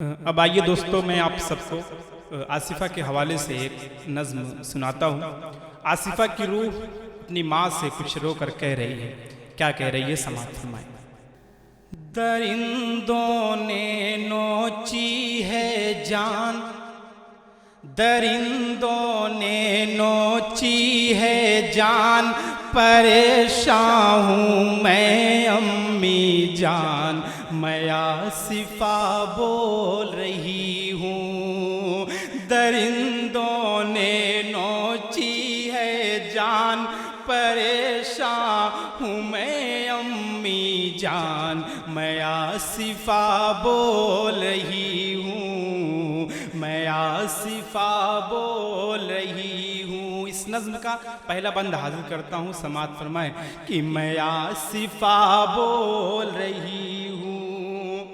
اب آئیے دوستو، میں آپ سب کو آصفہ کے حوالے سے ایک نظم سناتا ہوں۔ آصفہ کی روح اپنی ماں سے کچھ رو کر کہہ رہی ہے۔ کیا کہہ رہی ہے؟ سماعت فرمائیں۔ درندوں نے نوچی ہے جان، درندوں نے نوچی ہے جان، پریشان ہوں میں امی جان، میں آصفہ بول رہی ہوں۔ درندوں نے نوچی ہے جان، پریشان ہوں میں امی جان، میں آصفہ بول رہی ہوں، میں آصفہ بول رہی ہوں۔ اس نظم کا پہلا بند حاضر کرتا ہوں، سماعت فرمائیں کہ میں آصفہ بول رہی ہوں۔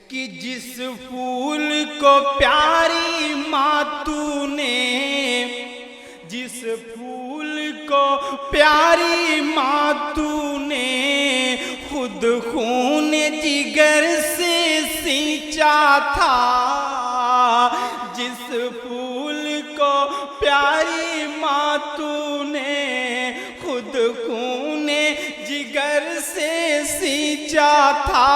کہ جس پھول کو پیاری ماں تو نے، جس پھول کو پیاری ماں تو نے خود خون جگر سے سینچا تھا، جس پھول کو پیاری ماں تو نے خود خون جگر سے سینچا تھا،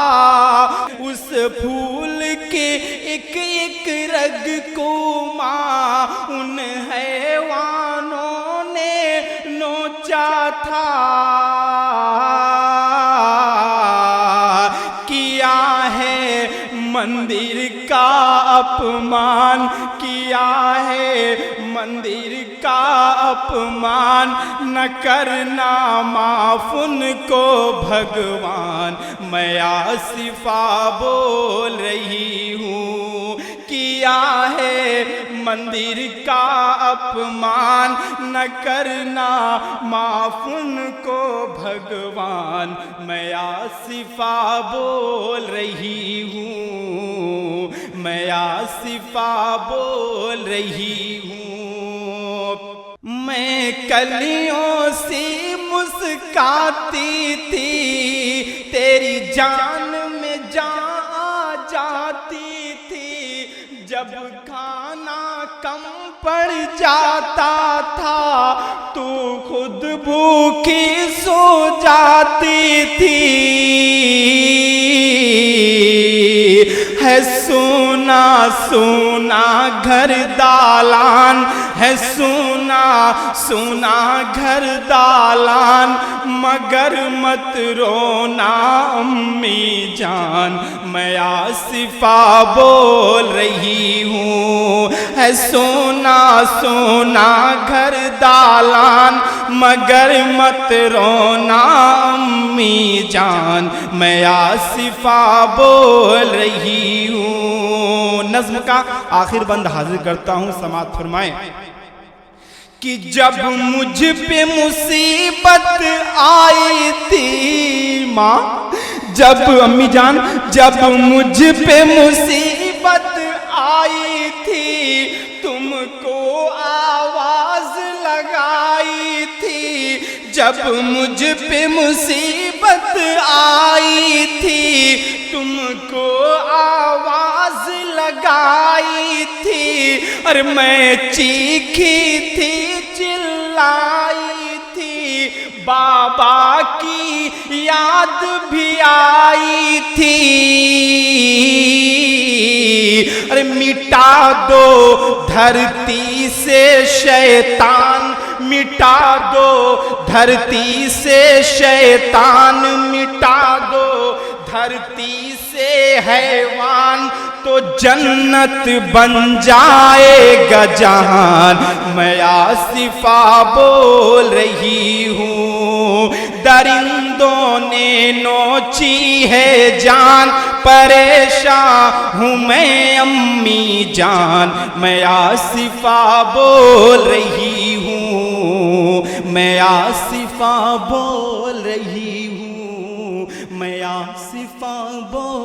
اس پھول کے ایک ایک رگ کو ماں ان حیوانوں نے نوچا تھا۔ کیا ہے مندر کا اپمان، کیا ہے مندر کا اپمان، نہ کرنا معاف ان کو بھگوان، میں آصفہ بول رہی ہوں۔ کیا ہے مندر کا اپمان، نہ کرنا معاف ان کو بھگوان، میں آصفہ بول رہی ہوں، میں آصفہ بول رہی ہوں۔ میں کلیوں سے مسکاتی تھی، تیری جان میں جان آ جاتی تھی، جب کھانا کم پڑ جاتا تھا تو خود بھوکی سو جاتی تھی۔ ہے سونا سونا گھر دالان، ہے سونا سونا گھر دالان، مگر مت رونا امی جان، میں آصفہ بول رہی ہوں۔ ہے سونا سونا گھر دالان، مگر مت رونا امی جان، میں آصفہ بول رہی ہوں۔ نظم کا آخر بند حاضر کرتا ہوں، سماعت فرمائیں کہ جب مجھ پہ مصیبت آئی تھی ماں، جب امی جان جب مجھ پہ مصیبت آئی تھی، تم کو آواز لگائی تھی، جب مجھ پہ مصیبت آئی تھی تم کو آواز لگائی تھی، اور میں چیخی تھی چلائی تھی، بابا کی یاد بھی آئی تھی، ارے مٹا دو دھرتی سے شیطان، مٹا دو دھرتی سے شیطان، مٹا دو دھرتی سے حیوان، تو جنت بن جائے گا جہان، میں آصفہ بول رہی ہوں۔ درندوں نے نوچی ہے جان، پریشان ہوں میں امی جان، میں آصفہ بول رہی ہوں، میں آصفہ بول رہی ہوں، میں آصفہ بول